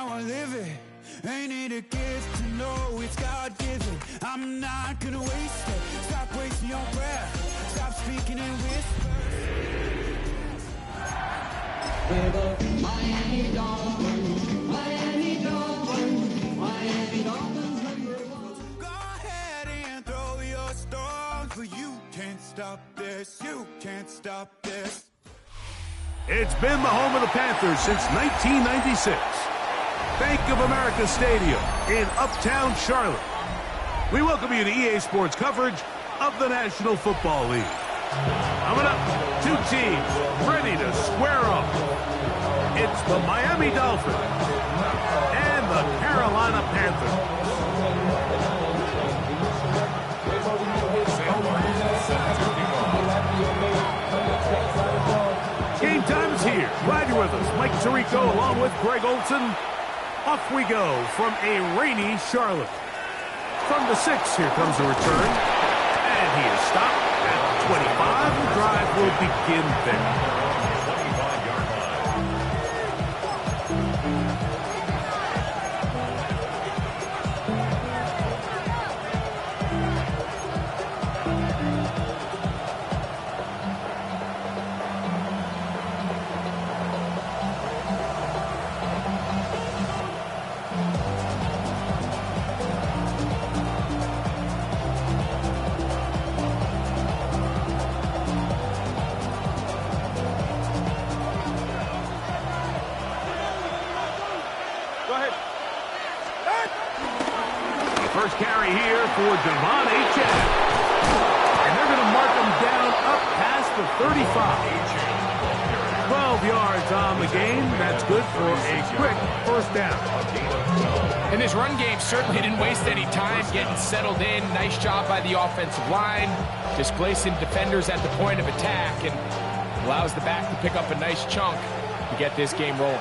how I live it. Ain't it a gift to know it's God-given? I'm not gonna waste it. Stop wasting your breath. Stop speaking in whispers. We're the Miami Dolphins, Miami Dolphins, Miami Dolphins #1. Go ahead and throw your stones, but you can't stop this. You can't stop this. It's been the home of the Panthers since 1996. Bank of America Stadium in Uptown Charlotte. We welcome you to EA Sports coverage of the National Football League. Coming up, two teams ready to square off. It's the Miami Dolphins and the Carolina Panthers. Game time is here. Glad you're with us. Mike Tirico along with Greg Olson. Off we go from a rainy Charlotte. From the 6, here comes the return. And he is stopped at 25. The drive will begin there. First carry here for Devon Achane. And they're going to mark him down up past the 35. 12 yards on the game. That's good for a quick first down. And this run game certainly didn't waste any time getting settled in. Nice job by the offensive line, displacing defenders at the point of attack, and allows the back to pick up a nice chunk to get this game rolling.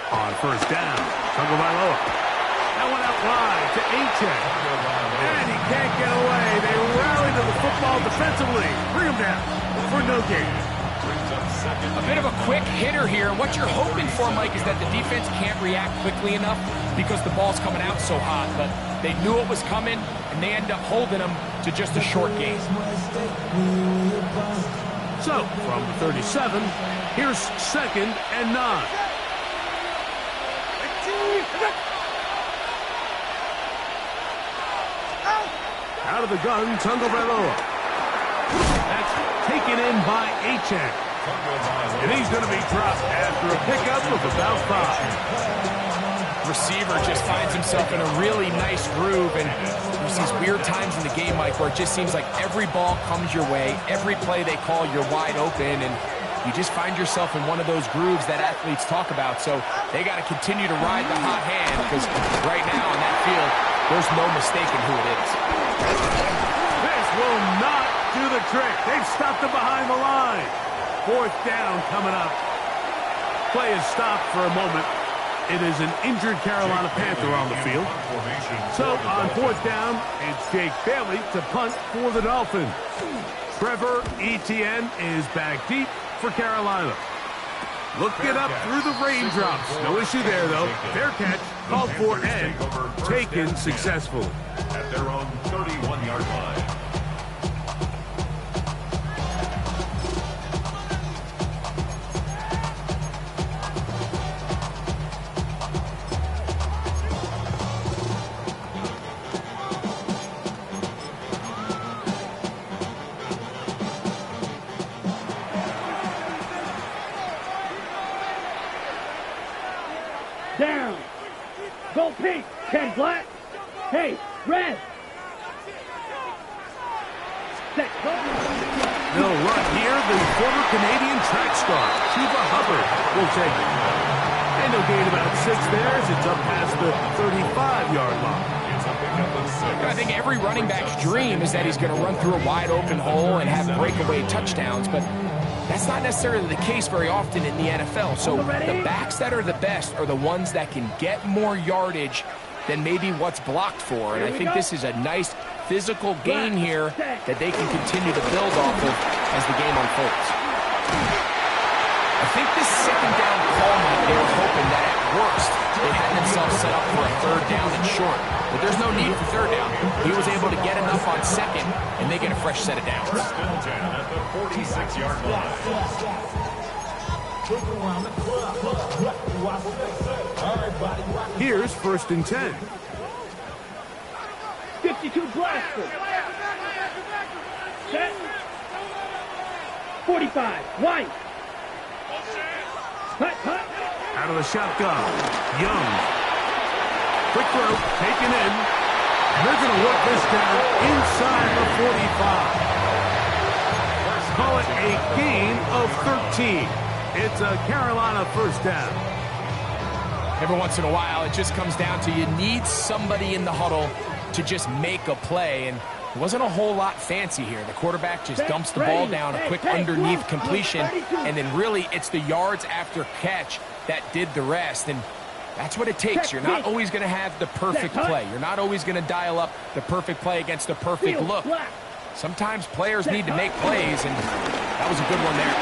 On first down, Tagovailoa. That one out wide to Achane. And he can't get away. They rally to the football defensively. Bring him down for no gain. A bit of a quick hitter here. What you're hoping for, Mike, is that the defense can't react quickly enough because the ball's coming out so hot. But they knew it was coming, and they end up holding them to just a short gain. So, from the 37, here's 2nd and 9. Out of the gun, Tagovailoa. That's taken in by Achane. And he's going to be dropped after a pickup of about 5. Receiver just finds himself in a really nice groove, and there's these weird times in the game, Mike, where it just seems like every ball comes your way, every play they call, you're wide open, and you just find yourself in one of those grooves that athletes talk about. So they got to continue to ride the hot hand, because right now in that field, there's no mistaking who it is. This will not do the trick. They've stopped him behind the line. 4th down coming up. Play is stopped for a moment. It is an injured Carolina Panther on the field. So on 4th down, it's Jake Bailey to punt for the Dolphins. Trevor Etienne is back deep for Carolina. Looking up through the raindrops. No issue there, though. Fair catch, called for and taken successfully. At their own 31-yard line. Down. Go pink. Ken Black. Hey, red. Set. No run here. The former Canadian track star, Chuba Hubbard, will take it. And they'll gain about 6 there as it's up past the 35-yard line. I think every running back's dream is that he's going to run through a wide open hole and have breakaway touchdowns, but that's not necessarily the case very often in the NFL. So the backs that are the best are the ones that can get more yardage than maybe what's blocked for. And I think this is a nice physical gain here that they can continue to build off of as the game unfolds. I think this second down call, they were hoping that at worst they had themselves set up for a third down and short. But there's no need for third down. He was able to get enough on second, and they get a fresh set of downs. Middleton at the 46-yard line. Here's 1st and 10. 52 blaster. Set. 45. White. Hut, hut. Out of the shotgun. Young. Quick throw. Taken in. They're going to work this down inside the 45. Call it a gain of 13. It's a Carolina first down. Every once in a while, it just comes down to you need somebody in the huddle to just make a play, and it wasn't a whole lot fancy here. The quarterback just dumps the ball down, a quick underneath completion, and then really it's the yards after catch that did the rest, and that's what it takes. You're not always going to have the perfect play. You're not always going to dial up the perfect play against the perfect look. Sometimes players need to make plays, and that was a good one there.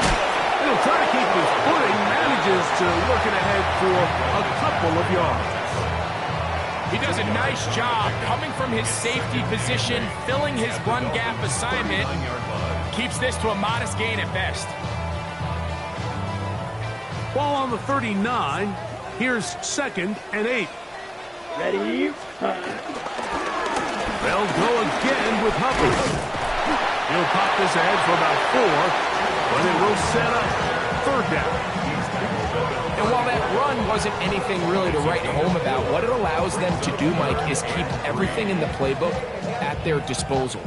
He'll try to keep his footing, manages to work it ahead for a couple of yards. He does a nice job coming from his safety position, filling his run gap assignment. Keeps this to a modest gain at best. Ball on the 39. Here's 2nd and 8. Ready? They'll go again with Hubbard. He'll pop this ahead for about 4. But it will set up 3rd down. And while that run wasn't anything really to write home about, what it allows them to do, Mike, is keep everything in the playbook at their disposal.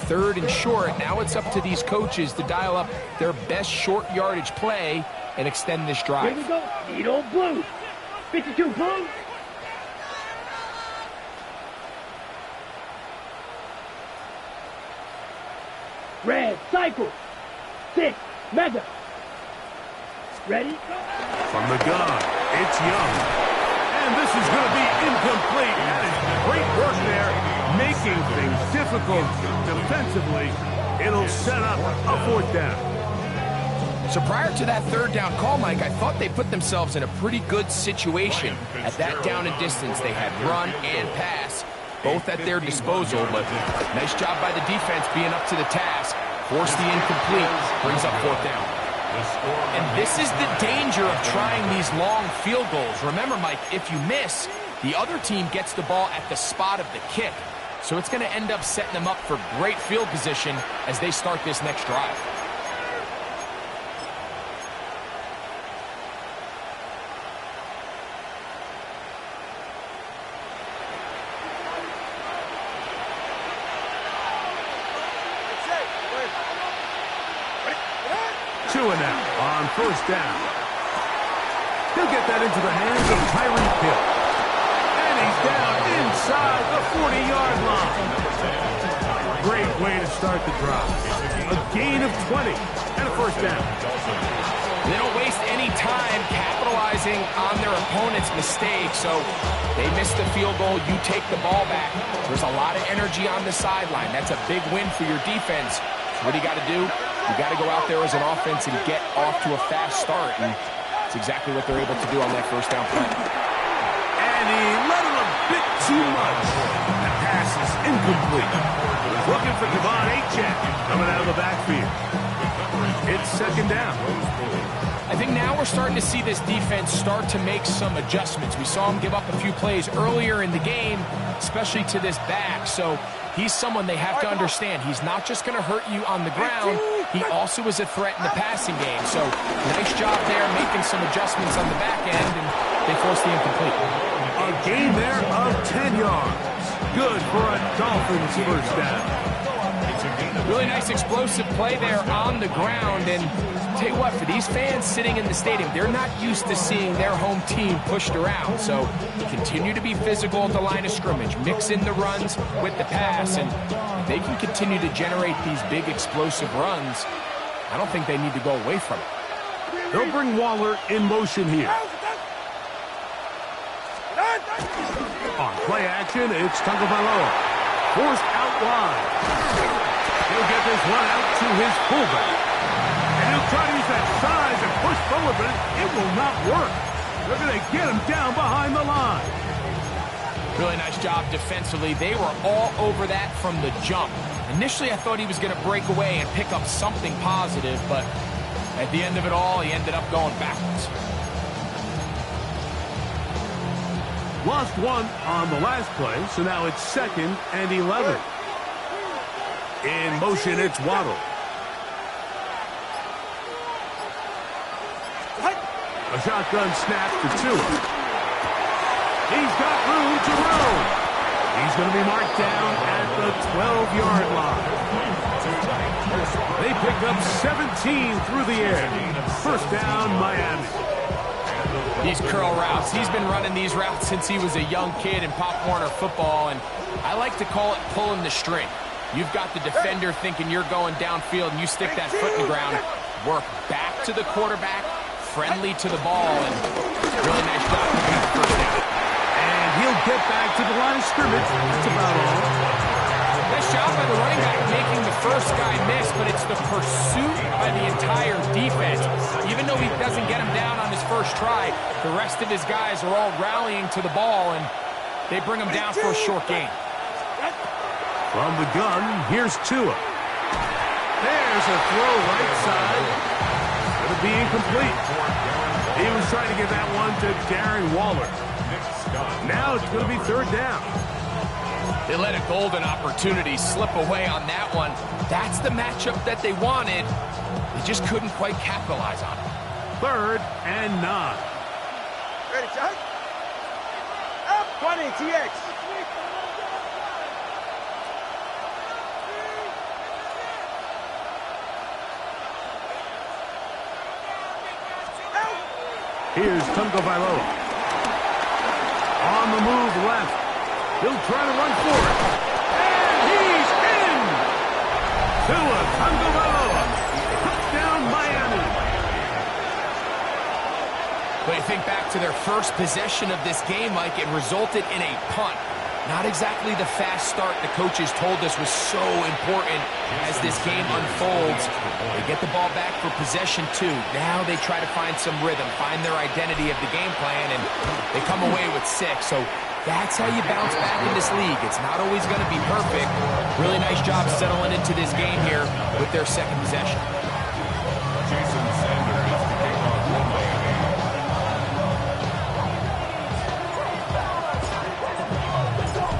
3rd and short, now it's up to these coaches to dial up their best short yardage play and extend this drive. Here we go. Need old blue. 52 blue. Red, cycle. 6, mega. Ready? From the gun, it's Young. And this is going to be incomplete. That is great work there, making things difficult defensively. It'll set up a 4th down. So prior to that 3rd down call, Mike, I thought they put themselves in a pretty good situation. At that down and distance, they had run and pass, both at their disposal, but nice job by the defense being up to the task. Force the incomplete, brings up 4th down. And this is the danger of trying these long field goals. Remember, Mike, if you miss, the other team gets the ball at the spot of the kick. So it's going to end up setting them up for great field position as they start this next drive. On 1st down. He'll get that into the hands of Tyreek Hill. And he's down inside the 40-yard line. Great way to start the drive. A gain of 20 and a 1st down. They don't waste any time capitalizing on their opponent's mistake, so they miss the field goal, you take the ball back. There's a lot of energy on the sideline. That's a big win for your defense. So what do you got to do? You got to go out there as an offense and get off to a fast start, and it's exactly what they're able to do on that 1st down play. And he let him a bit too much. The pass is incomplete. Looking for Devon Achane coming out of the backfield. It's 2nd down. I think now we're starting to see this defense start to make some adjustments. We saw him give up a few plays earlier in the game, especially to this back, so he's someone they have to understand. He's not just going to hurt you on the ground. He also is a threat in the passing game. So nice job there making some adjustments on the back end, and they force the incomplete. A gain there of 10 yards. Good for a Dolphins 1st down. Really nice explosive play there on the ground. And tell you what, for these fans sitting in the stadium, they're not used to seeing their home team pushed around. So continue to be physical at the line of scrimmage. Mix in the runs with the pass, and they can continue to generate these big explosive runs. I don't think they need to go away from it. They'll bring Waller in motion here. On play action, it's Tagovailoa. Forced out wide. He'll get this one out to his fullback. And he'll try to use that size and push Sullivan. It will not work. They're going to get him down behind the line. Really nice job defensively. They were all over that from the jump. Initially, I thought he was going to break away and pick up something positive, but at the end of it all, he ended up going backwards. Lost one on the last play, so now it's 2nd and 11. In motion, it's Waddle. A shotgun snap to Tua. He's got room to roam. He's going to be marked down at the 12-yard line. They pick up 17 through the air. First down, Miami. These curl routes, he's been running these routes since he was a young kid in Pop Warner football, and I like to call it pulling the string. You've got the defender thinking you're going downfield, and you stick that foot in the ground, work back to the quarterback, friendly to the ball, and really nice job picking up the first down. And he'll get back to the line of scrimmage. That's about all. Nice job by the running back making the first guy miss, but it's the pursuit by the entire defense. Even though he doesn't get him down on his first try, the rest of his guys are all rallying to the ball, and they bring him down for a short gain. From the gun, here's Tua. There's a throw right side. It'll be incomplete. He was trying to get that one to Darren Waller. Now it's going to be 3rd down. They let a golden opportunity slip away on that one. That's the matchup that they wanted. They just couldn't quite capitalize on it. 3rd and 9. Ready, Chuck? Up 20, TX. Here's Tunga Vailoa. On the move left. He'll try to run for it. And he's in! Tua Tagovailoa. Touchdown, Miami. When you think back to their first possession of this game, Mike, it resulted in a punt. Not exactly the fast start the coaches told us was so important as this game unfolds. They get the ball back for possession 2. Now they try to find some rhythm, find their identity of the game plan, and they come away with 6. So that's how you bounce back in this league. It's not always going to be perfect. Really nice job settling into this game here with their 2nd possession. Jason Sanders to kick off for Miami.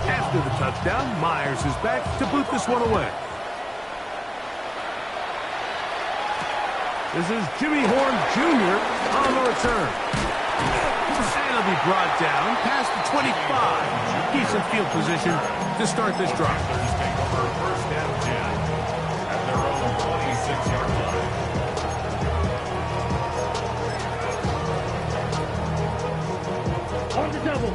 After the touchdown, Myers is back to boot this one away. This is Jimmy Horn Jr. on the return. And he'll be brought down past the 25. Decent field position to start this drive. Panthers take over 1st and 10 at their own 26-yard line. On the double.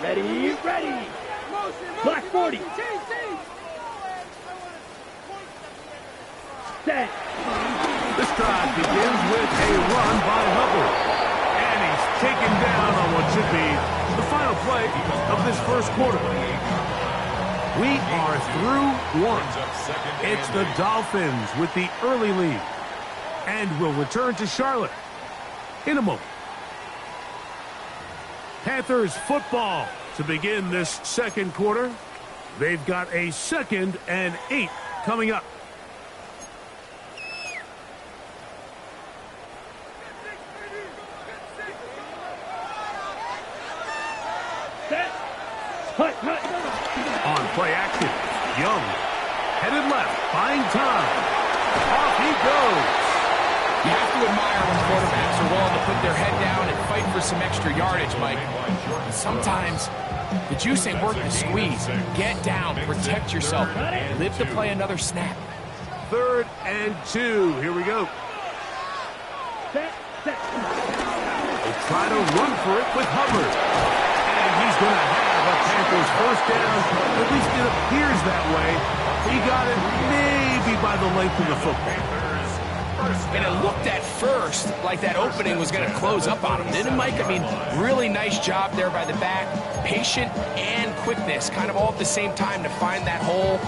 Ready, ready. Black 40. Set. This drive begins with a run by Hubbard. And he's taken down on what should be the final play of this first quarter. We are through 1. It's the Dolphins with the early lead. And we'll return to Charlotte in a moment. Panthers football to begin this second quarter. They've got a 2nd and 8 coming up. Set. Hut, hut. On play action, Young headed left, buying time. Off he goes. You have to admire when quarterbacks are willing to put their head down and fight for some extra yardage, Mike. And sometimes the juice ain't worth the squeeze. Get down, protect yourself, live to play another snap. 3rd and 2. Here we go. Set, set. They try to run for it with Hubbard. And he's going to have a Panthers first down. At least it appears that way. He got it maybe by the length of the football. And it looked at first like that opening was going to close up on him, didn't it, Mike? I mean, really nice job there by the back. Patient and quickness, kind of all at the same time to find that hole.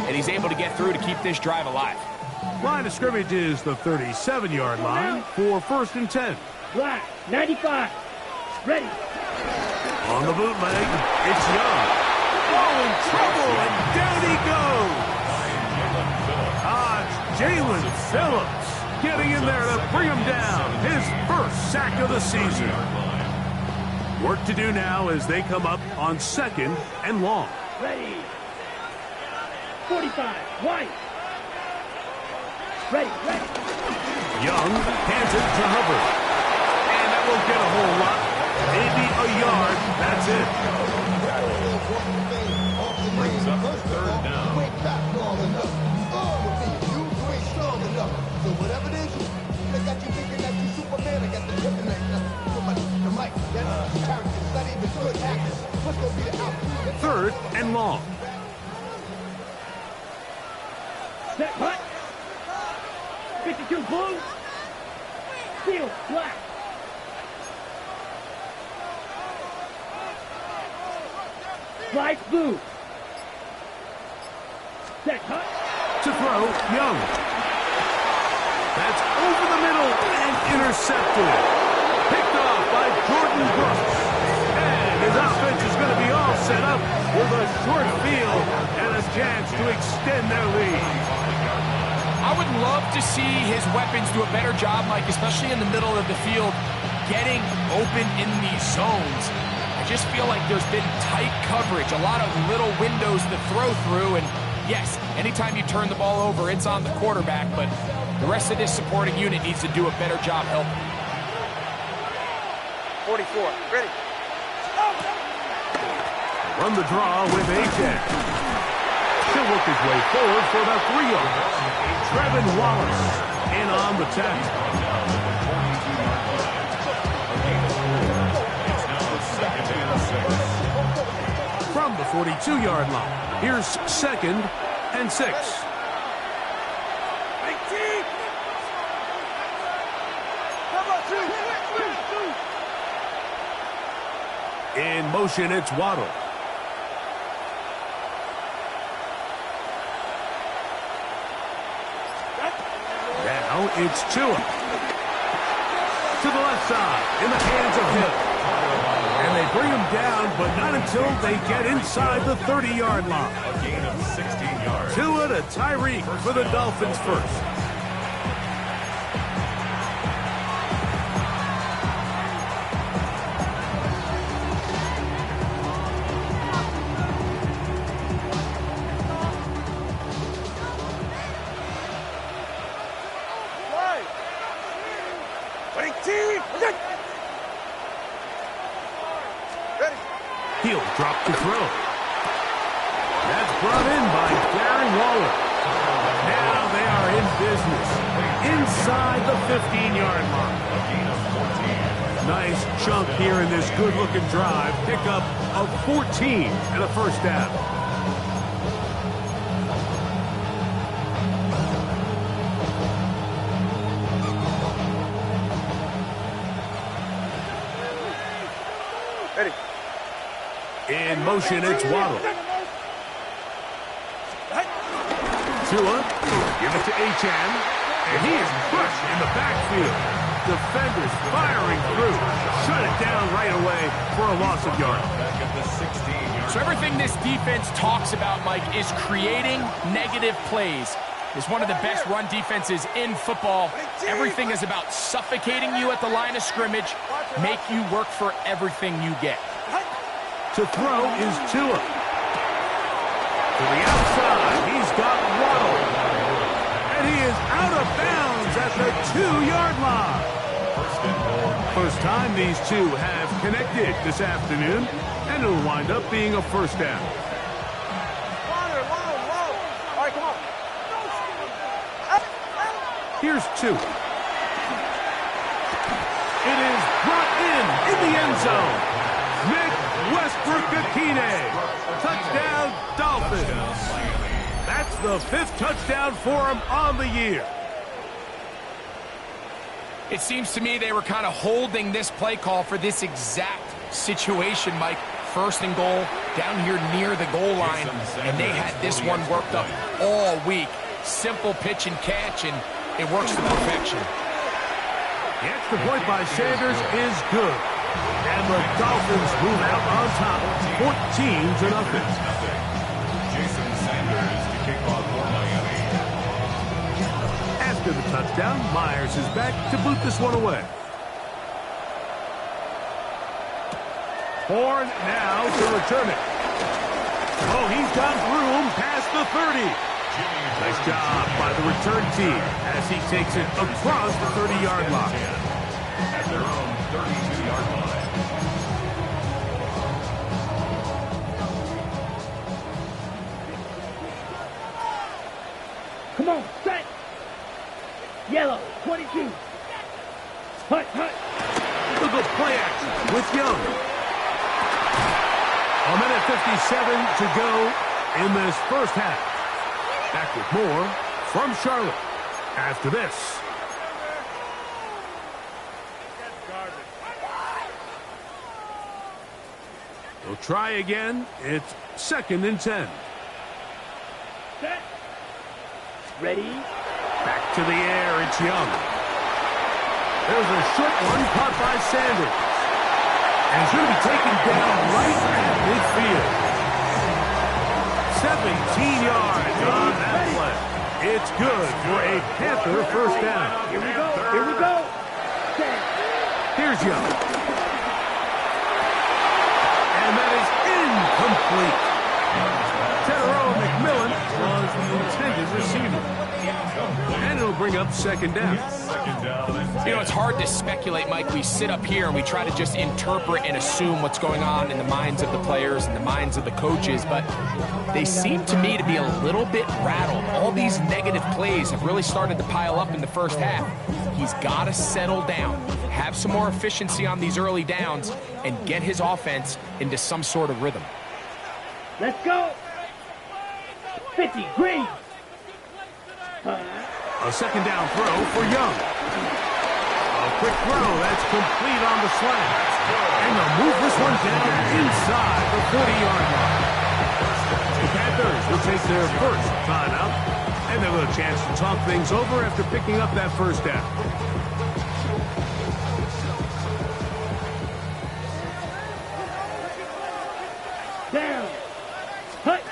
And he's able to get through to keep this drive alive. Line of scrimmage is the 37-yard line for 1st and 10. Black, 95. Ready. On the bootleg, it's Young. Oh, in trouble, and down he goes. Jalen Phillips getting in there to bring him down. His first sack of the season. Work to do now as they come up on 2nd and long. Ready. 45. White. Ready. Young hands it to Hubbard. And that won't get a whole lot. Maybe a yard. That's it. Brings up 3rd down. So whatever it is, they got you thinking that you Superman. I got the kryptonite. The mic, that's character. It's not even good actors. What's going to be the outcome? 3rd and long. Set hut. 52 blue. Field black. Flight blue. Set hut. To throw, Young. That's over the middle and intercepted. Picked off by Jordan Brooks. And his offense is going to be all set up with a short field and a chance to extend their lead. I would love to see his weapons do a better job, Mike, especially in the middle of the field, getting open in these zones. I just feel like there's been tight coverage, a lot of little windows to throw through, and yes, anytime you turn the ball over, it's on the quarterback, but the rest of this supporting unit needs to do a better job helping. 44. Ready. Run the draw with Achane. He'll work his way forward for about 3 yards. Trevin Wallace in on the tackle. From the 42-yard line, here's 2nd and 6. In motion, it's Waddle. Now it's Tua. To the left side, in the hands of Hill. And they bring him down, but not until they get inside the 30-yard line. A gain of 16 yards. Tua to Tyreek for the Dolphins first. He'll drop to throw. That's brought in by Darren Waller. Now they are in business. Inside the 15-yard line. Nice chunk here in this good-looking drive. Pickup of 14 and a first down. Ready. In motion, it's Waddle. Tua, give it to Achane, and he is crushed in the backfield. Defenders firing through. Shut it down right away for a loss of yards. Back at the 16-yard. So everything this defense talks about, Mike, is creating negative plays. It's one of the best run defenses in football. Everything is about suffocating you at the line of scrimmage, make you work for everything you get. To throw is Tua. To the outside, he's got Waddle. And he is out of bounds at the 2-yard line. First time these two have connected this afternoon, and it'll wind up being a first down. All right, come on. Here's 2. It is brought in the end zone. Nick Westbrook-Akine. Touchdown, Dolphins. That's the 5th touchdown for him on the year. It seems to me they were kind of holding this play call for this exact situation, Mike. 1st and goal, down here near the goal line, and they had this one worked up all week. Simple pitch and catch, and it works to perfection. The extra point by Sanders is good. And the Dolphins move out on top, 14-0. Jason Sanders to kick off for Miami. After the touchdown, Myers is back to boot this one away. Horn now to return it. Oh, he's got room past the 30. Nice job by the return team as he takes it across the 30-yard line. At their own 32-yard line. Come on, set. Yellow, 22. Hut, hut. Look at play action with Young. A minute 57 to go in this first half. Back with more from Charlotte after this. They'll try again. It's 2nd and 10. Set. Ready. Back to the air. It's Young. There's a short one caught by Sanders. And he's going to be taken down right at midfield. 17 yards on that play. It's good for a Panther first down. Here we go. Here we go. Set. Here's Young. And that is incomplete. Tedero McMillan was the intended receiver. And it'll bring up 2nd down. You know, it's hard to speculate, Mike. We sit up here and we try to just interpret and assume what's going on in the minds of the players and the minds of the coaches, but they seem to me to be a little bit rattled. All these negative plays have really started to pile up in the first half. He's got to settle down, have some more efficiency on these early downs, and get his offense into some sort of rhythm. Let's go. 50, green. A 2nd down throw for Young. A quick throw that's complete on the slant. And they'll move this one down inside the 40-yard line. The Panthers will take their first timeout, and they'll have a chance to talk things over after picking up that first down. Down. Hut.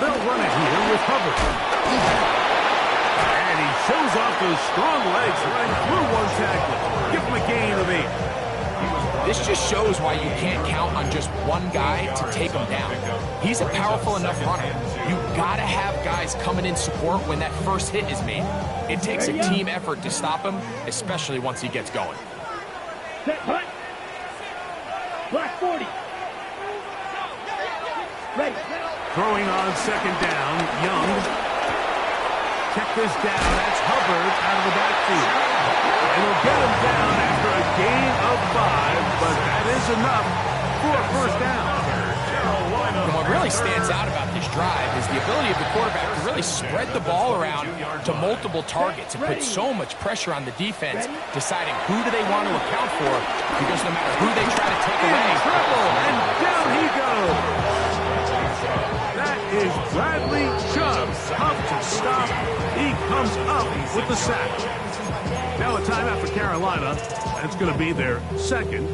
They'll run it here with Hubbard. And he shows off those strong legs right through one tackle. Give him a gain of 8. This just shows why you can't count on just one guy to take him down. He's a powerful enough runner. You've got to have guys coming in support when that first hit is made. It takes a team effort to stop him, especially once he gets going. Set, hut. Black 40. Ready. Throwing on 2nd down, Young. Check this down. That's Hubbard out of the backfield. And they'll get him down after a gain of 5, but that is enough for a first down. And what really stands out about this drive is the ability of the quarterback to really spread the ball around to multiple targets and put so much pressure on the defense, deciding who do they want to account for, because no matter who they try to take away. And down he goes. That is Bradley Chubb. Tough to stop. He comes up with the sack. Now a timeout for Carolina. That's going to be their 2nd,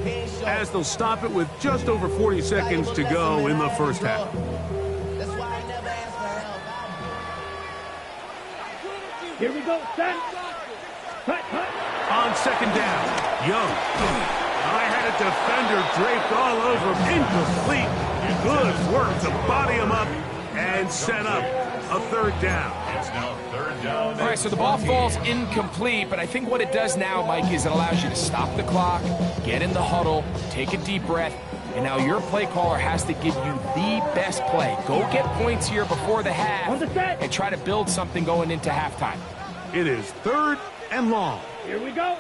as they'll stop it with just over 40 seconds to go in the first half. Here we go, set. Hut, hut. On 2nd down, Young. I had a defender draped all over him. Incomplete. Good work to body him up and set up a 3rd down. It's now 3rd down. All right, so the ball falls incomplete, but I think what it does now, Mike, is it allows you to stop the clock, get in the huddle, take a deep breath, and now your play caller has to give you the best play. Go get points here before the half On the set. and try to build something going into halftime. It is 3rd and long. Here we go.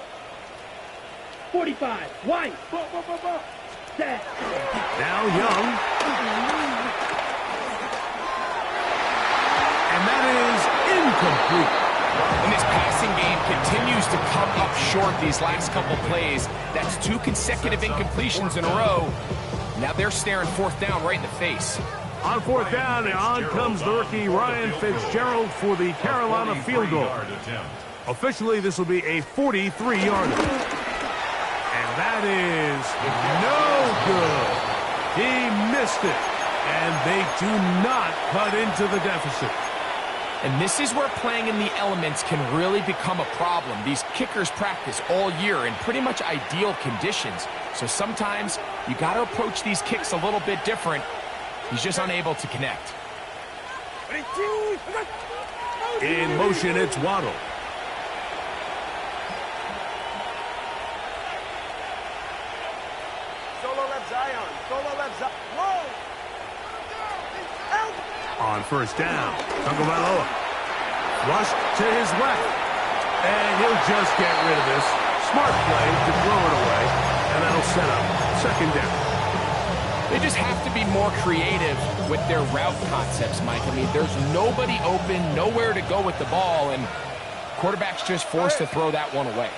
45. White. Set. Now Young. And that is incomplete. And this passing game continues to come up short these last couple plays. That's 2 consecutive incompletions in a row. Now they're staring 4th down right in the face. On fourth down, on comes the rookie Ryan Fitzgerald for the Carolina field goal. Officially, this will be a 43-yarder. And that is no good. He missed it. And they do not cut into the deficit. And this is where playing in the elements can really become a problem. These kickers practice all year in pretty much ideal conditions. So sometimes you got to approach these kicks a little bit different. He's just unable to connect. In motion, it's Waddle. Solo left Zion. Solo left Zion. Whoa! Help! On first down, Tagovailoa. Rush to his left. And he'll just get rid of this. Smart play to throw it away. And that'll set up second down. They just have to be more creative with their route concepts, Mike. I mean, there's nobody open, nowhere to go with the ball, and quarterback's just forced to throw that one away.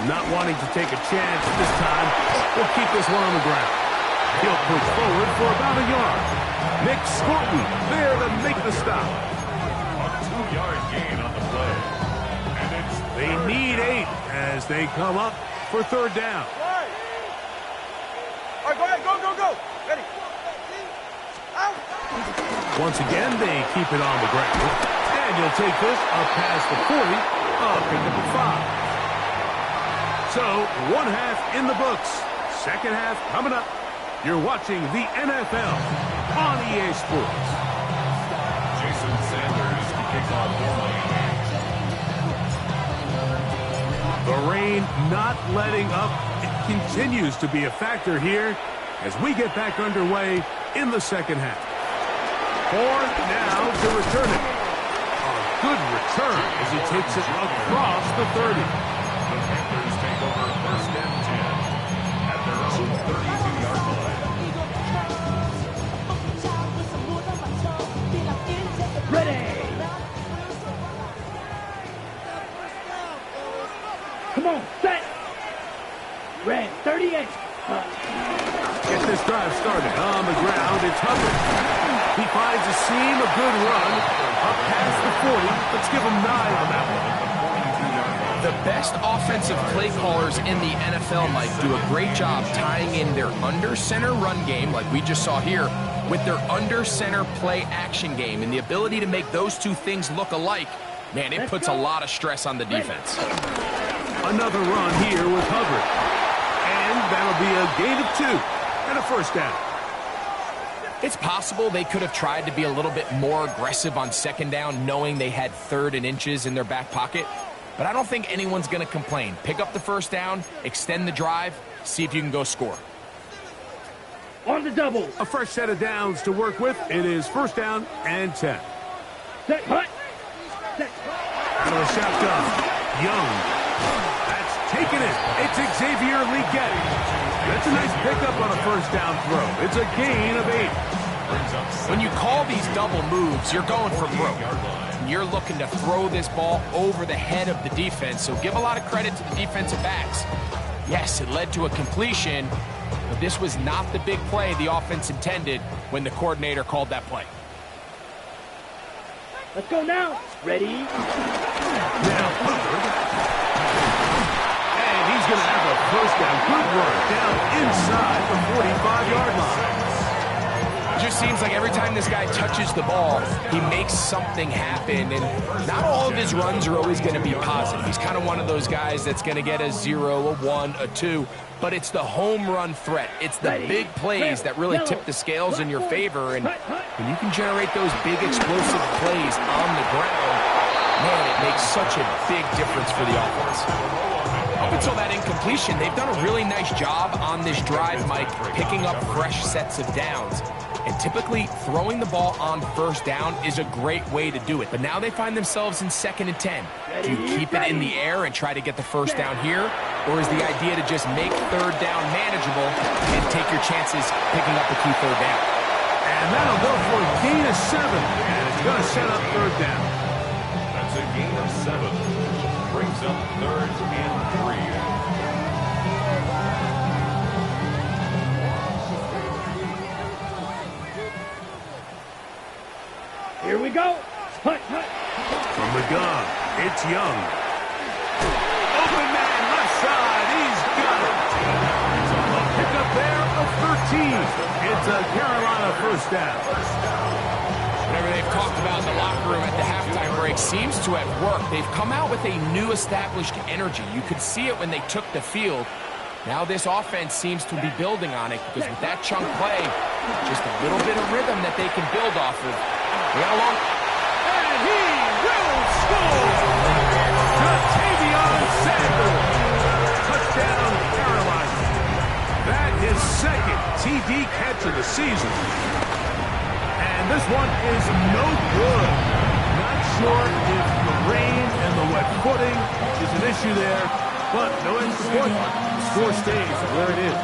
Not wanting to take a chance this time, we'll keep this one on the ground. He'll push forward for about a yard. Nick Scotton there to make the stop. A 2-yard gain on the play. And it's They need 8 as they come up for third down. All right, go ahead. Go, go, go. Ready. Out. Once again, they keep it on the ground. And you'll take this up past the 40, pick up the 5. So, one half in the books. Second half coming up. You're watching the NFL on EA Sports. Jason Sanders to kick off for Miami. The rain not letting up. It continues to be a factor here as we get back underway in the second half. Horn now to return it. A good return as he takes it across the 30. The Panthers take over first and 10 at their own 32-yard line. Ready. Come on, set. Red 38. Get this drive started on the ground. It's Hubbard. He finds a seam, a good run. Up past the 40. Let's give him 9 on that one. The best offensive play callers in the NFL, Mike, do a great job tying in their under-center run game, like we just saw here, with their under-center play action game. And the ability to make those two things look alike, man, it puts a lot of stress on the defense. Another run here with Hubbard. And that'll be a gain of 2 and a first down. It's possible they could have tried to be a little bit more aggressive on second down, knowing they had 3rd and inches in their back pocket. But I don't think anyone's going to complain. Pick up the first down, extend the drive, see if you can go score. On the double. A fresh set of downs to work with. It is first down and 10. Set hut. Set. Out of the shotgun. Young. That's taken it. It's Xavier Legette. That's a nice pickup on a first down throw. It's a gain of 8. When you call these double moves, you're going for broke. You're looking to throw this ball over the head of the defense, so give a lot of credit to the defensive backs. Yes, it led to a completion, but this was not the big play the offense intended when the coordinator called that play. Let's go now. Ready. Now Hubbard. And he's going to have a first down. Good work down inside the 45-yard line. It just seems like every time this guy touches the ball, he makes something happen, and not all of his runs are always going to be positive. He's kind of one of those guys that's going to get a 0, a 1, a 2, but it's the home run threat. It's the big plays that really tip the scales in your favor, and when you can generate those big explosive plays on the ground, man, it makes such a big difference for the offense. Up until that incompletion, they've done a really nice job on this drive, Mike, picking up fresh sets of downs. And typically, throwing the ball on first down is a great way to do it. But now they find themselves in 2nd and 10. Do you keep it in the air and try to get the first down here? Or is the idea to just make third down manageable and take your chances picking up the key third down? And that'll go for a gain of 7. And it's going to set up third down. That's a gain of 7. Brings up 3rd and 3. It's Young. Open man, left side. He's got it. A pickup there of 13. It's a Carolina first down. Whatever they've talked about in the locker room at the halftime break seems to have worked. They've come out with a new established energy. You could see it when they took the field. Now this offense seems to be building on it because with that chunk play, just a little bit of rhythm that they can build off of. They got a long... And he will score! Ja'Tavion Sanders. Touchdown, Carolina. That is second TD catch of the season. And this one is no good. Not sure if the rain and the wet footing is an issue there, but no extra point. The score stays where it is.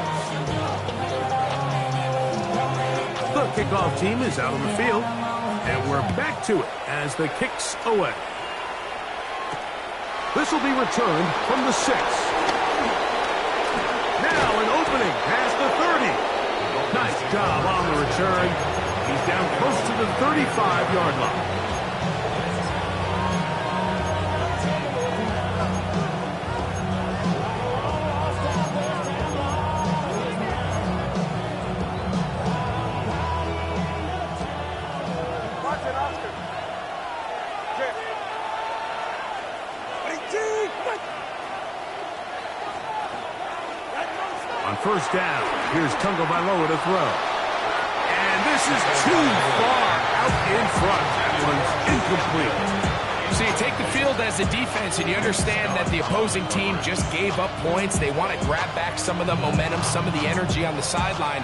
The kickoff team is out on the field, and we're back to it as the kick's away. This will be returned from the 6. Now an opening past the 30. Nice job on the return. He's down close to the 35-yard line. On first down, here's Tagovailoa to throw. And this is too far out in front. That one's incomplete. So you take the field as a defense and you understand that the opposing team just gave up points. They want to grab back some of the momentum, some of the energy on the sideline.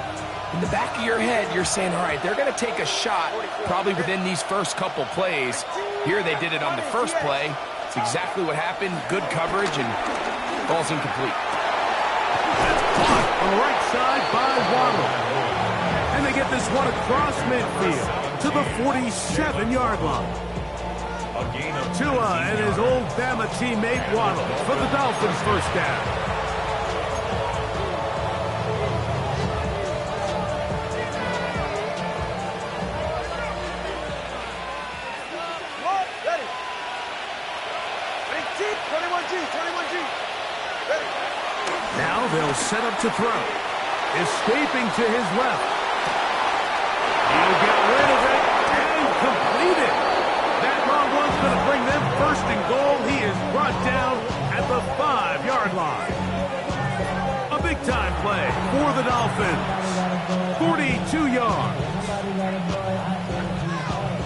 In the back of your head, you're saying, all right, they're going to take a shot probably within these first couple plays. Here they did it on the first play. It's exactly what happened. Good coverage and ball's incomplete. On the right side by Waddle. And they get this one across midfield to the 47-yard line. Tua and his old Bama teammate Waddle for the Dolphins first down. Ready. 21G, 21G. Ready. Now they'll set up to throw. Escaping to his left. He'll get rid of it and complete it. That long one's going to bring them first and goal. He is brought down at the 5-yard line. A big-time play for the Dolphins. 42 yards.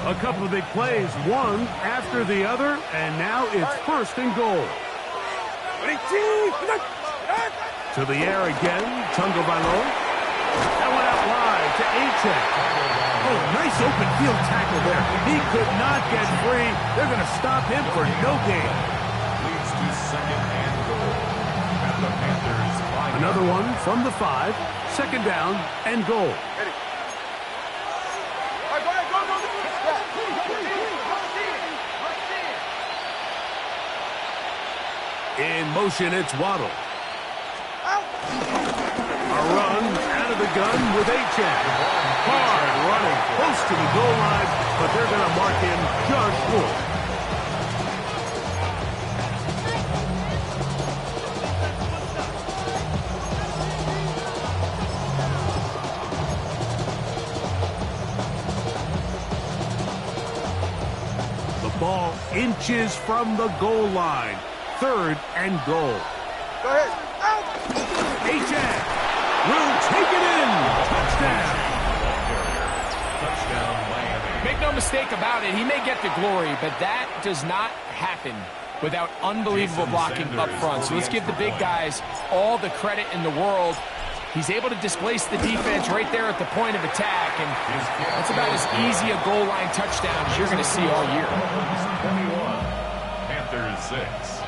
A couple of big plays, one after the other, and now it's first and goal. To the air again, Tagovailoa. That went out wide to Achane. Oh, nice open field tackle there. He could not get free. They're going to stop him for no gain. Leads to second and goal. At the Panthers 5. Another one from the 5. Second down and goal. Ready. All right, go ahead, go. In motion, it's Waddle. A run out of the gun with Achane. Hard running, close to the goal line, but they're going to mark him just short. The ball inches from the goal line. Third and goal. Go ahead. Achane will take it in. Touchdown. Touchdown, Miami. Make no mistake about it, he may get the glory, but that does not happen without unbelievable blocking up front. So let's give the big guys all the credit in the world. He's able to displace the defense right there at the point of attack, and that's about as easy a goal line touchdown as you're going to see all year. 21. Panthers 6.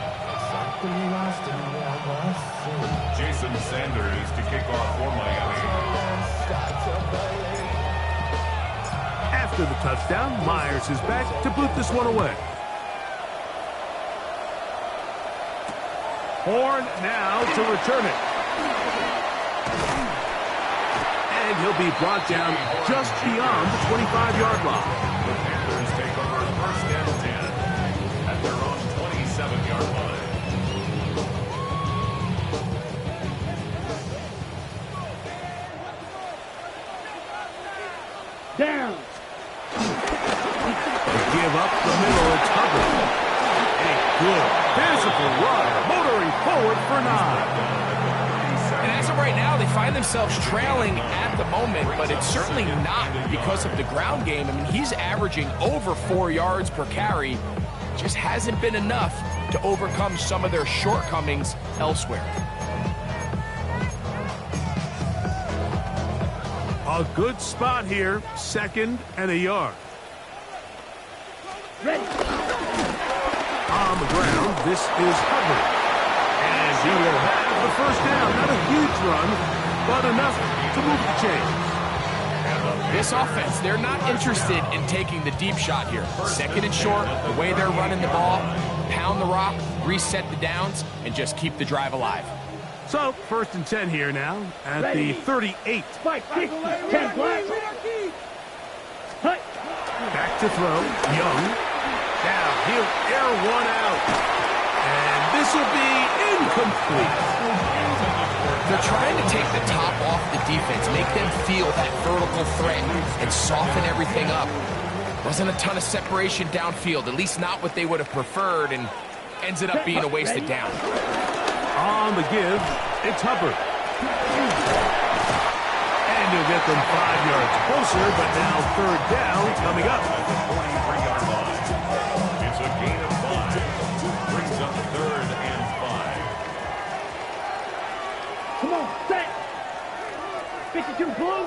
Jason Sanders to kick off for Miami. After the touchdown, Myers is back to boot this one away. Horn now to return it. And he'll be brought down just beyond the 25-yard line. The Panthers take over first and 10 at their own 20. good. Physical run, motoring forward for 9. And as of right now, they find themselves trailing at the moment, but it's certainly not because of the ground game. I mean, he's averaging over 4 yards per carry. Just hasn't been enough to overcome some of their shortcomings elsewhere. A good spot here, 2nd and a yard. Ready. On the ground, this is Hubbard. And he will have the first down. Not a huge run, but enough to move the chains. This offense, they're not interested in taking the deep shot here. 2nd and short, the way they're running the ball, pound the rock, reset the downs, and just keep the drive alive. So, 1st and 10 here now at the 38. Spike 60. 10 black. Hut. Back to throw. Young. Now he'll air one out. And this will be incomplete. They're trying to take the top off the defense, make them feel that vertical threat, and soften everything up. Wasn't a ton of separation downfield, at least not what they would have preferred, and ends it up being a wasted down. On the give, it's Hubbard. And he'll get them 5 yards closer, but now 3rd down coming up. At the 43-yard line. It's a gain of 5. Brings up 3rd and 5. Come on, set. 52 blue.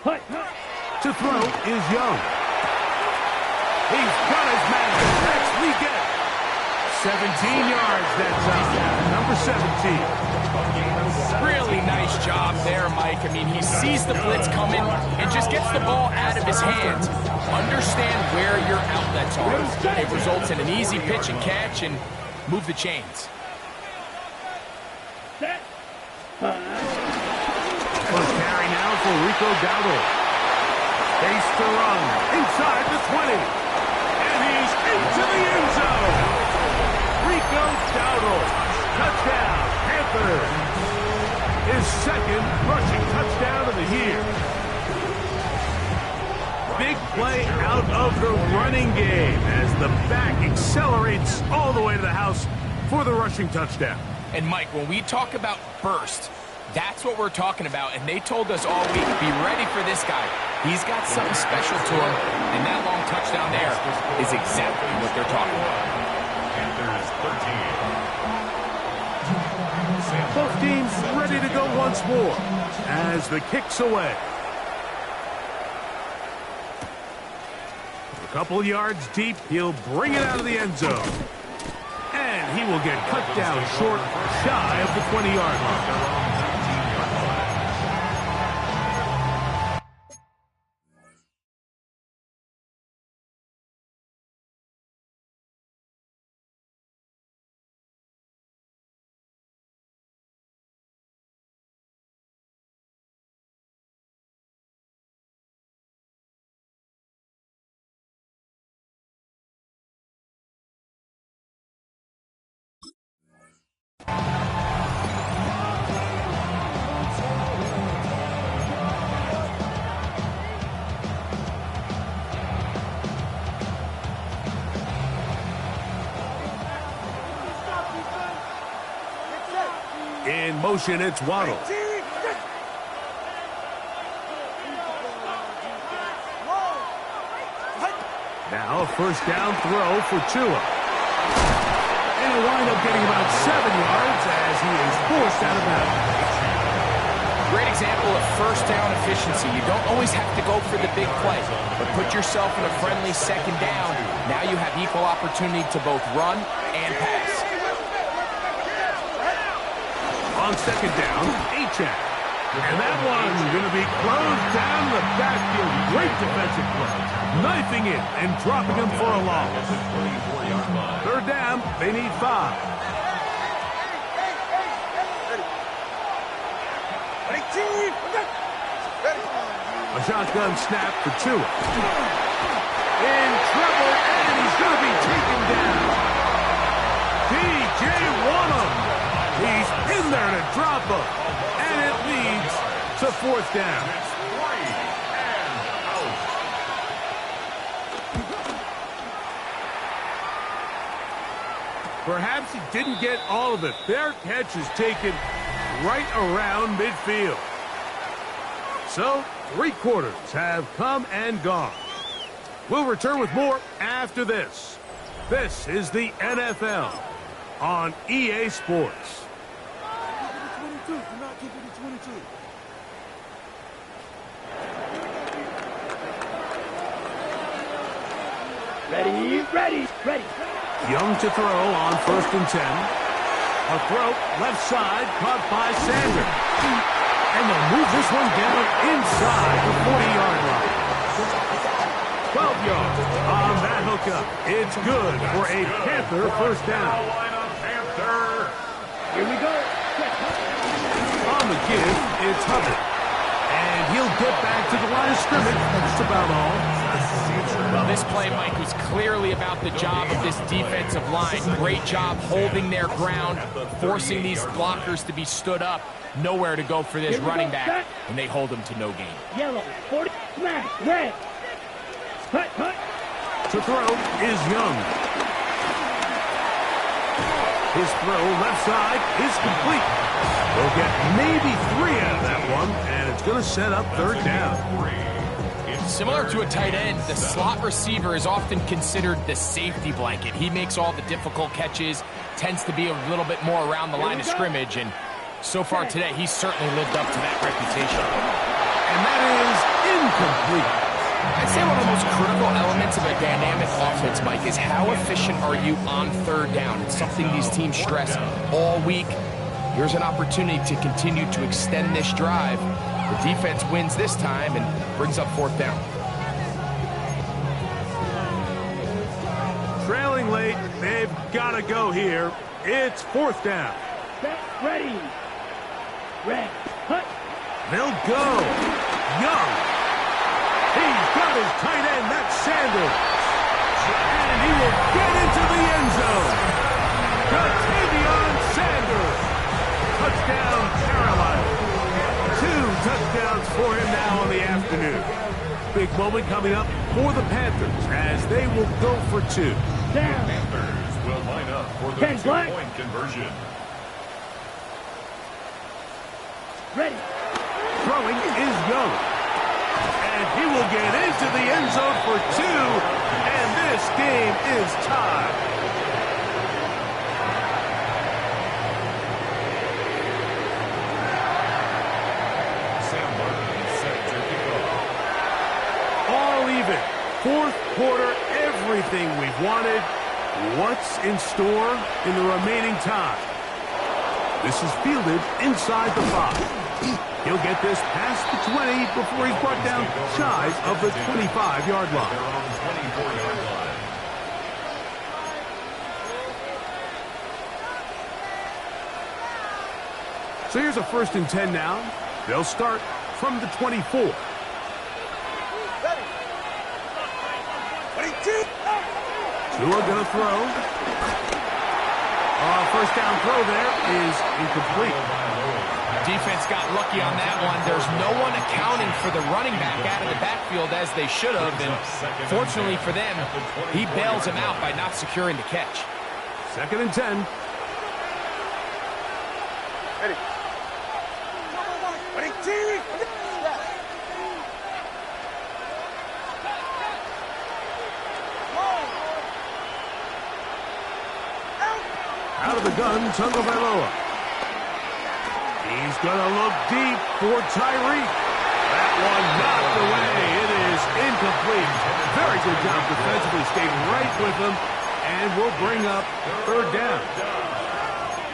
Hut. To throw is Young. He's got his man. Next we get 17 yards that time. Number 17. Really nice job there, Mike. I mean, he sees the blitz coming and just gets the ball out of his hands. Understand where your outlets are. It results in an easy pitch and catch and move the chains. Set. First carry now for Rico Dowdle. Face to run. Inside the 20. And he's into the end zone. Rico Dowdle. Touchdown, Panthers. His 2nd rushing touchdown of the year. Big play out of the running game as the back accelerates all the way to the house for the rushing touchdown. And Mike, when we talk about burst, that's what we're talking about. And they told us all week, be ready for this guy. He's got something special to him. And that long touchdown there is exactly what they're talking about. Panthers 13. Both teams ready to go once more as the kick's away. A couple yards deep, he'll bring it out of the end zone. And he will get cut down short, shy of the 20-yard line. In motion, it's Waddle. Now a first down throw for Tua. And he'll wind up getting about 7 yards as he is forced out of bounds. Great example of first down efficiency. You don't always have to go for the big play, but put yourself in a friendly 2nd down. Now you have equal opportunity to both run and pass. On 2nd down, Achane. And that one's going to be closed down the backfield. Great defensive play. Knifing it and dropping him for a loss. 3rd down, they need 5. A shotgun snap for Tua. In trouble, and he's going to be taken down. DJ Wonnum. He's in there to drop him. And it leads to 4th down. Perhaps he didn't get all of it. Their catch is taken right around midfield. So, 3 quarters have come and gone. We'll return with more after this. This is the NFL on EA Sports. Do not give it a 22. Ready. Young to throw on 1st and 10. A throw, left side, caught by Sanders. And they'll move this one down inside the 40-yard line. 12 yards on that hookup. It's good for a Panther first down. Panther. Here we go. On the give, it's Hubbard. And he'll get back to the line of scrimmage. That's about all. Well, this play, Mike, was clearly about the job of this defensive line. Great job holding their ground, forcing these blockers to be stood up. Nowhere to go for this running back, and they hold him to no gain. Yellow, 40, smash, red. Cut. To throw is Young. His throw left side is complete. They'll get maybe 3 out of that one, and it's going to set up 3rd down. Similar to a tight end, the slot receiver is often considered the safety blanket. He makes all the difficult catches, tends to be a little bit more around the line of scrimmage, and so far today, he's certainly lived up to that reputation. And that is incomplete. I'd say one of the most critical elements of a dynamic offense, Mike, is how efficient are you on 3rd down? It's something these teams stress all week. Here's an opportunity to continue to extend this drive. The defense wins this time and brings up 4th down. Trailing late, they've got to go here. It's 4th down. Set, ready. Red, cut. They'll go. Young. He's got his tight end, that's Sanders. And he will get into the end zone. Ja'Tavion Sanders. Touchdown, Carolina. 2 touchdowns for him now on the afternoon. Big moment coming up for the Panthers as they will go for 2. Down. Panthers will line up for the 2-point conversion. Ready. Throwing is Young. And he will get into the end zone for 2. And this game is tied. All even. 4th quarter, everything we've wanted. What's in store in the remaining time? This is fielded inside the 5. He'll get this past the 20 before he's brought down shy of the 25-yard line. So here's a 1st and 10 now. They'll start from the 24. Tua gonna throw. 1st down throw there is incomplete. Defense got lucky on that one. There's no one accounting for the running back out of the backfield as they should have, and fortunately for them, he bails him out by not securing the catch. 2nd and 10. Ready. Ready, team. Out of the gun, Tagovailoa. He's going to look deep for Tyreek. That one knocked away. It is incomplete. Very good job defensively. Stayed right with him and will bring up 3rd down.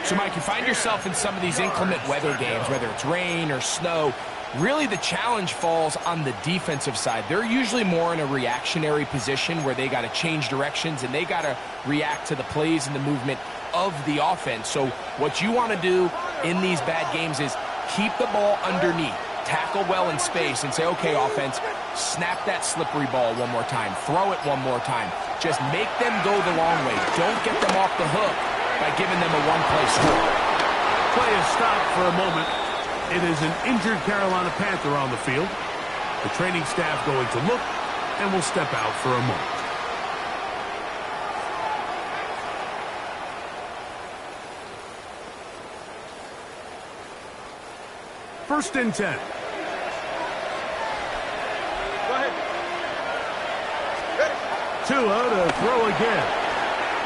So, Mike, you find yourself in some of these inclement weather games, whether it's rain or snow. Really, the challenge falls on the defensive side. They're usually more in a reactionary position where they got to change directions and they got to react to the plays and the movement of the offense. So what you want to do in these bad games is keep the ball underneath, tackle well in space, and say, okay, offense, snap that slippery ball one more time, throw it one more time. Just make them go the long way. Don't get them off the hook by giving them a one-play score. Play is stopped for a moment. It is an injured Carolina Panther on the field. The training staff going to look and will step out for a moment. First and 10. Go ahead. Ready. Tua to throw again.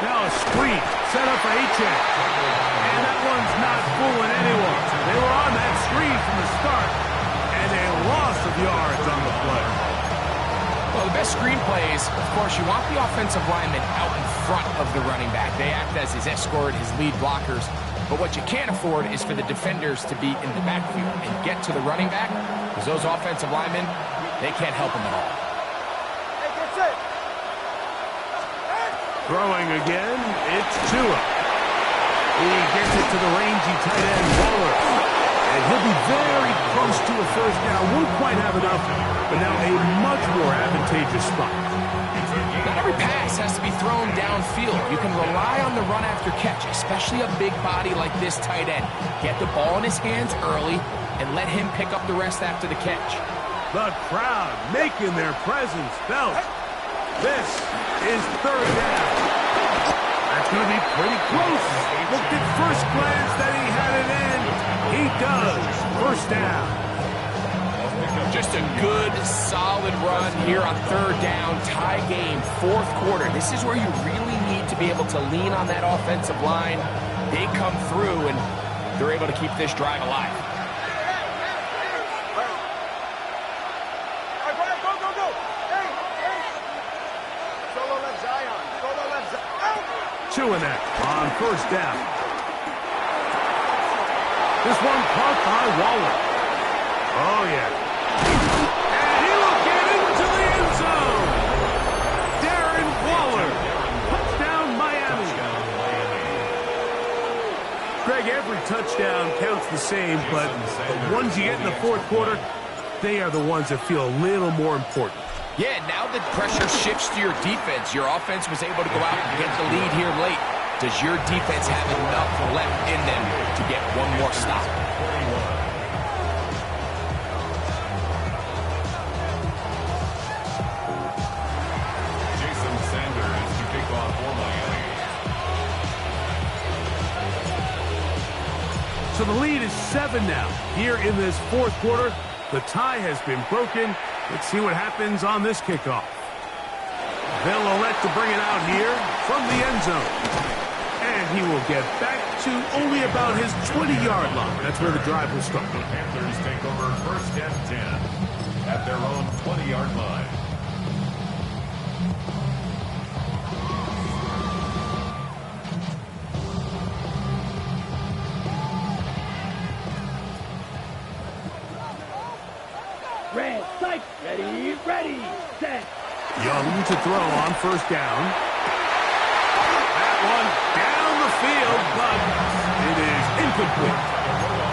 Now a screen set up for Achane. And that one's not fooling anyone. They were on that screen from the start, and a loss of yards on the play. Well, the best screen plays, of course, you want the offensive lineman out in front of the running back. They act as his escort, his lead blockers. But what you can't afford is for the defenders to be in the backfield and get to the running back, because those offensive linemen, they can't help him at all. Hey, get set. Throwing again, it's Tua. He gets it to the rangy tight end, Waller. And he'll be very close to a first down. Won't quite have enough, but now a much more advantageous spot. Not every pass has to be thrown downfield. You can rely on the run after catch, especially a big body like this tight end. Get the ball in his hands early and let him pick up the rest after the catch. The crowd making their presence felt. This is third down. That's going to be pretty close. Looked at first glance that he had it in. He does. First down. Just a good, solid run here on third down, tie game, fourth quarter. This is where you really need to be able to lean on that offensive line. They come through, and they're able to keep this drive alive. All right, Brian, go, go, go. Hey, hey. Solo left Zion. Solo left Zion. Chewing that on first down. This one caught by Waller. Oh, yeah. And he will get into the end zone. Darren Waller. Touchdown, Miami. Greg, every touchdown counts the same, but the ones you get in the fourth quarter, they are the ones that feel a little more important. Yeah, now that pressure shifts to your defense, your offense was able to go out and get the lead here late. Does your defense have enough left in them to get one more stop? Jason Sanders to kick off for Miami. So the lead is 7 now. Here in this fourth quarter, the tie has been broken. Let's see what happens on this kickoff. They'll elect to bring it out here from the end zone. And he will get back to only about his 20-yard line. That's where the drive will start. The Panthers take over first and 10 at their own 20-yard line. Red, sight, ready, ready, set. Young to throw on first down. That one down the field, but it is incomplete.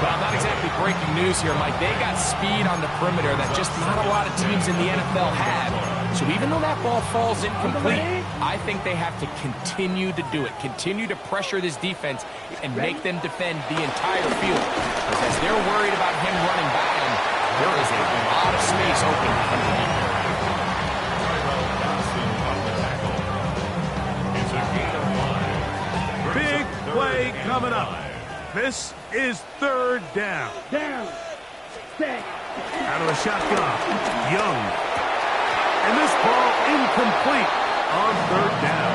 Well, not exactly breaking news here, Mike. They got speed on the perimeter that just not a lot of teams in the NFL have. So even though that ball falls incomplete, I think they have to continue to do it. Continue to pressure this defense and make them defend the entire field. Because as they're worried about him running by them, there is a lot of space open underneath. Big play coming up. This is third down. Down, set. Out of the shotgun, Young. And this ball incomplete on third down.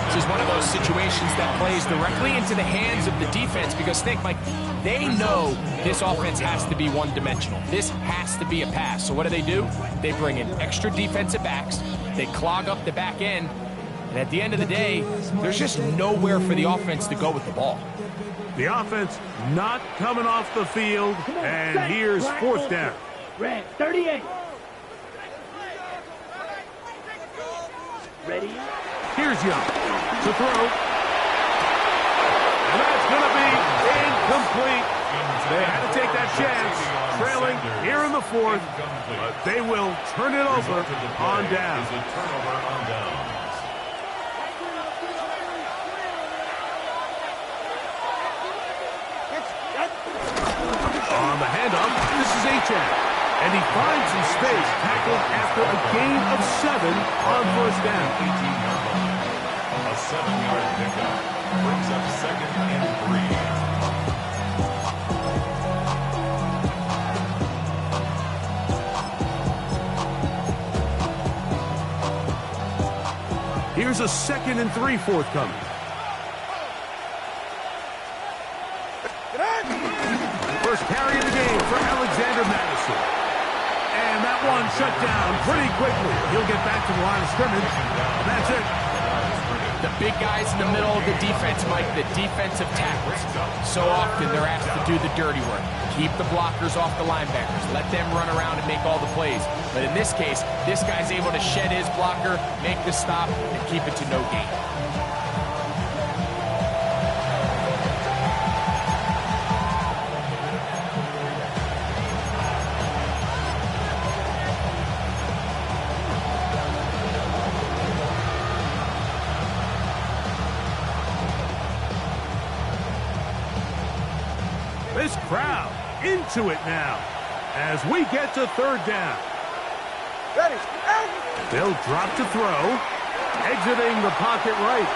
This is one of those situations that plays directly into the hands of the defense because think, Mike, they know this offense has to be one-dimensional. This has to be a pass. So what do? They bring in extra defensive backs. They clog up the back end. And at the end of the day, there's just nowhere for the offense to go with the ball. The offense not coming off the field. And here's fourth down. Red, 38. Ready? Here's Young to throw. And that's going to be incomplete. They had to take that chance, trailing here in the fourth, but they will turn it over on down. On the handoff, this is Achane. And he finds some space, tackled after a gain of 7 on first down. 18-yard line. A 7-yard pickup brings up second and 3. Here's a 2nd and 3 forthcoming. First carry of the game for Alexander Madison. And that one shut down pretty quickly. He'll get back to the line of scrimmage. And that's it. The big guys in the middle of the defense, Mike, the defensive tackles. So often they're asked to do the dirty work. Keep the blockers off the linebackers. Let them run around and make all the plays. But in this case, this guy's able to shed his blocker, make the stop, and keep it to no gain. This crowd into it now as we get to 3rd down. Ready. They'll drop to throw. Exiting the pocket right.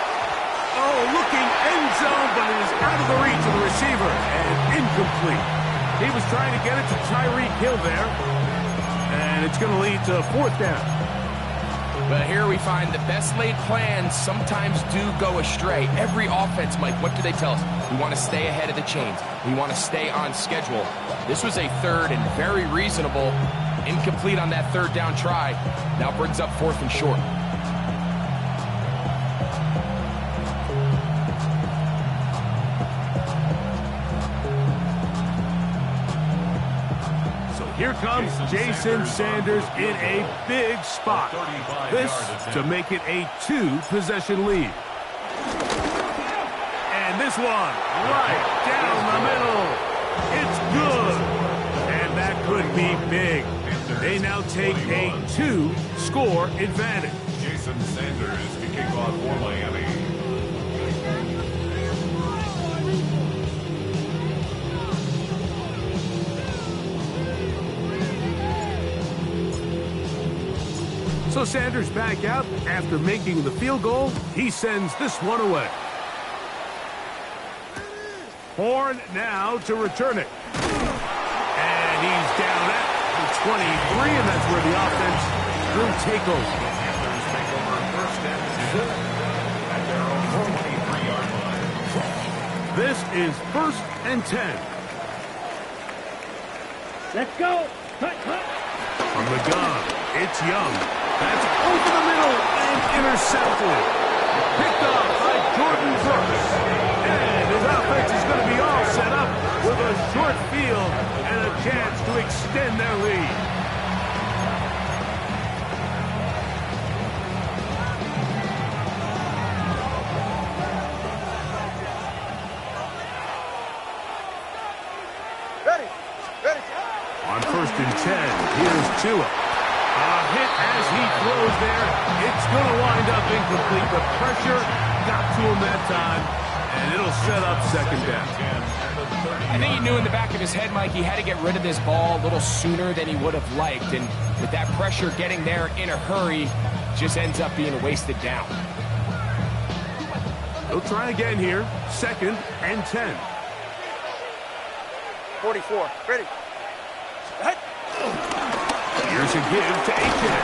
Oh, looking end zone, but it is out of the reach of the receiver and incomplete. He was trying to get it to Tyreek Hill there, and it's going to lead to 4th down. But here we find the best laid plans sometimes do go astray. Every offense, Mike, what do they tell us? We want to stay ahead of the chains. We want to stay on schedule. This was a 3rd and very reasonable. Incomplete on that 3rd down try. Now brings up 4th and short. Here comes Jason Sanders in a big spot. This to make it a 2-possession lead. And this one right down the middle. It's good. And that could be big. They now take a 2-score advantage. Jason Sanders kicking off for Miami. So Sanders back out after making the field goal. He sends this one away. Horn now to return it. And he's down at the 23, and that's where the offense will take over. Panthers take over 1st and 10 at their own 23-yard line. This is 1st and 10. Let's go. Cut, cut. From the gun, it's Young. That's over the middle and intercepted. Picked up by Jordan Brooks. And his offense is going to be all set up with a short field and a chance to extend their lead. Ready. Ready. On 1st and 10, here's Tua. A hit as he throws there. It's going to wind up incomplete. The pressure got to him that time, and it'll set up 2nd down. I think he knew in the back of his head, Mike, he had to get rid of this ball a little sooner than he would have liked. And with that pressure getting there in a hurry, just ends up being a wasted down. He'll try again here. 2nd and 10. 44. Ready. Here's a give to Aiken.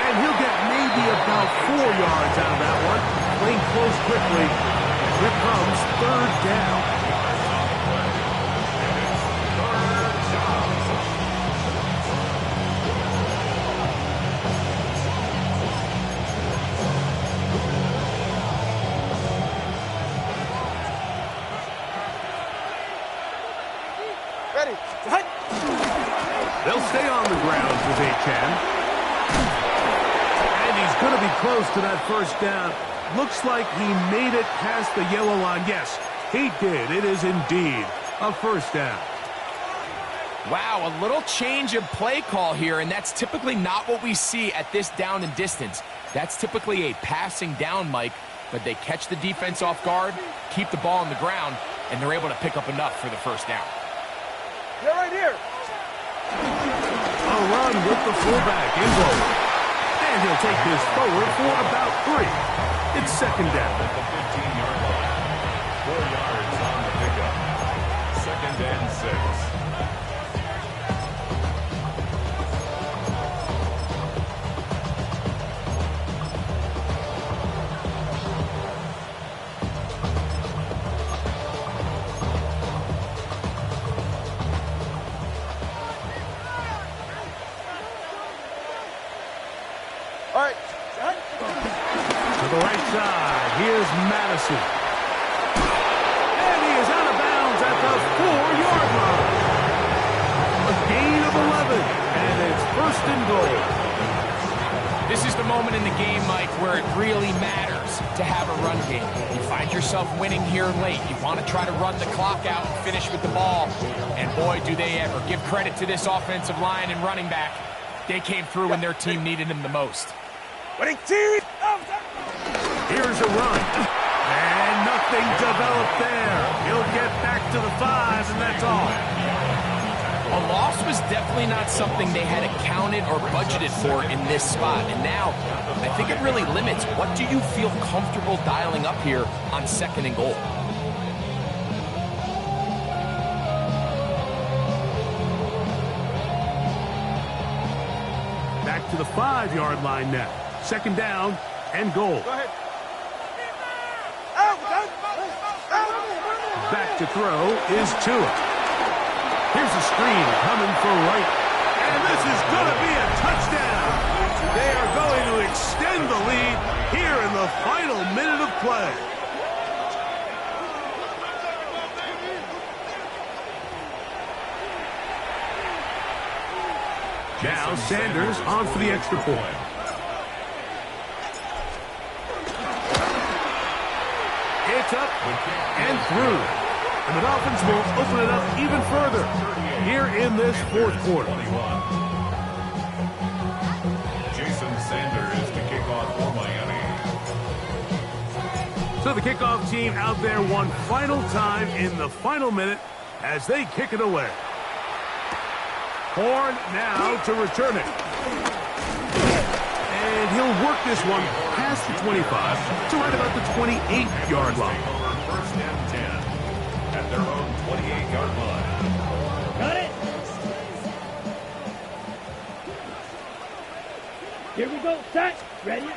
And he'll get maybe about 4 yards out of that one. Playing close quickly. Here comes 3rd down. Ready. They'll stay on the ground for Achan. And he's going to be close to that 1st down. Looks like he made it past the yellow line. Yes, he did. It is indeed a 1st down. Wow, a little change of play call here, and that's typically not what we see at this down and distance. That's typically a passing down, Mike, but they catch the defense off guard, keep the ball on the ground, and they're able to pick up enough for the 1st down. You're right here. A run with the fullback in goal. And he'll take this forward for about 3. It's 2nd down. At the 15-yard line. 4 yards on the pickup. 2nd and 6. possession. And he is out of bounds at the 4-yard line. A gain of 11, and it's first and goal. This is the moment in the game, Mike, where it really matters to have a run game. You find yourself winning here late. You want to try to run the clock out and finish with the ball. And boy, do they ever. Give credit to this offensive line and running back. They came through when their team needed them the most. Here's a run. And nothing developed there. He'll get back to the 5, and that's all. A loss was definitely not something they had accounted or budgeted for in this spot. And now, I think it really limits what do you feel comfortable dialing up here on 2nd and goal. Back to the 5-yard line now. 2nd down and goal. Go ahead. Back to throw is Tua. Here's a screen coming for Wright. And this is going to be a touchdown. They are going to extend the lead here in the final minute of play. Now Sanders on for the extra point. It's up and through. And the Dolphins will open it up even further here in this 4th quarter. Jason Sanders to kick off for Miami. So the kickoff team out there one final time in the final minute as they kick it away. Horn now to return it. And he'll work this one past the 25 to right about the 28-yard line. First and 10 at their own 28-yard line. Got it. Here we go. Set. Ready.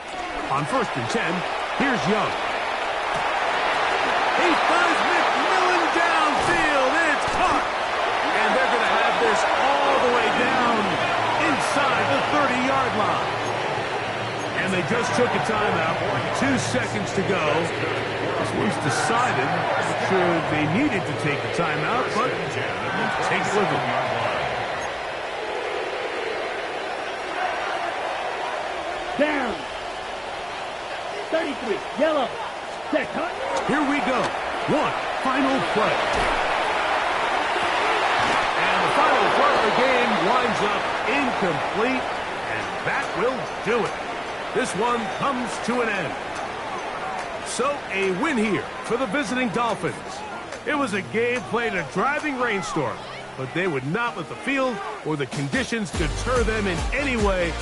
On 1st and 10, here's Young. He finds McMillan downfield. It's caught. And they're going to have this all the way down inside the 30-yard line. And they just took a timeout. 2 seconds to go. This one's decided. Sure, they needed to take a timeout, but take it with them. Down. 33. Yellow. Set. Cut. Here we go. One final play. And the final play of the game winds up incomplete, and that will do it. This one comes to an end. So a win here for the visiting Dolphins. It was a game played in a driving rainstorm, but they would not let the field or the conditions deter them in any way.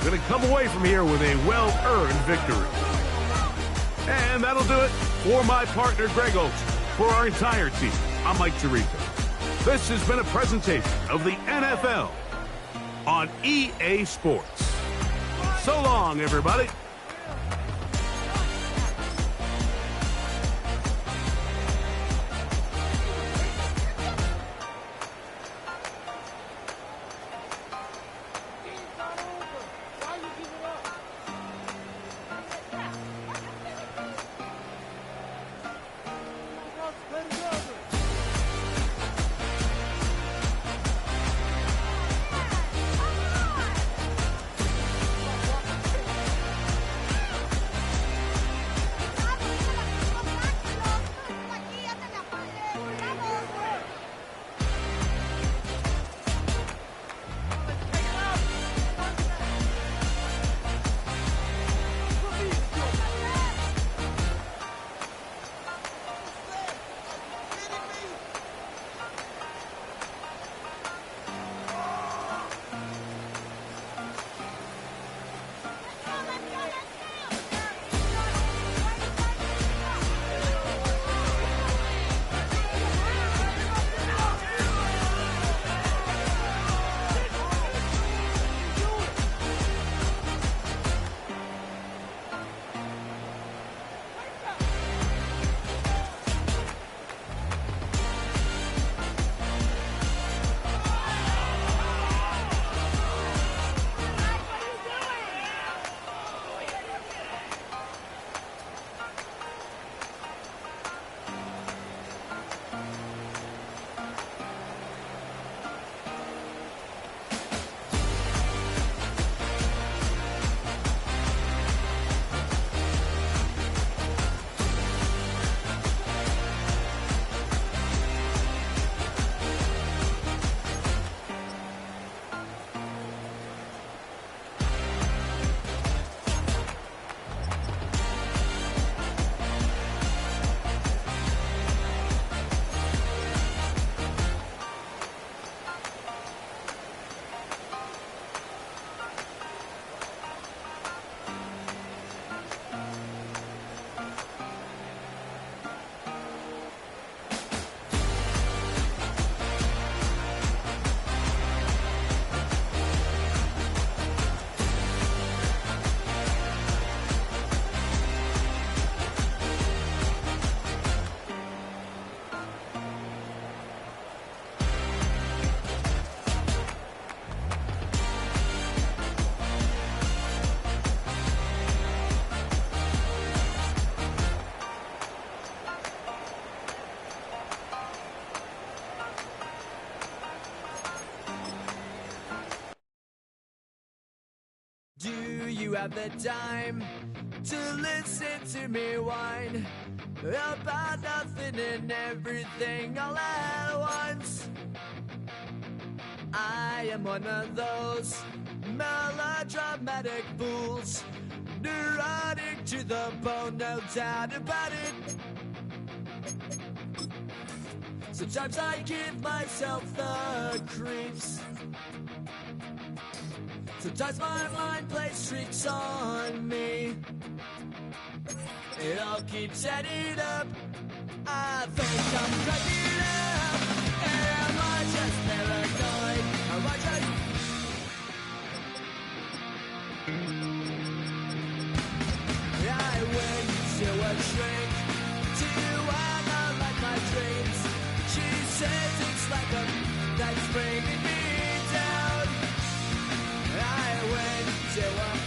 They're going to come away from here with a well-earned victory. And that'll do it for my partner, Greg Oaks. For our entire team, I'm Mike Tirico. This has been a presentation of the NFL on EA Sports. So long, everybody. have the time to listen to me whine about nothing and everything all at once. I am one of those melodramatic fools, neurotic to the bone, no doubt about it. Sometimes I give myself the creeps. Sometimes my mind plays tricks on me. It all keeps adding up. I think I'm cracking up. Am I just paranoid? Am I just... I went to a shrink to analyze my dreams. She says it's like a that's bringing me down. I went to a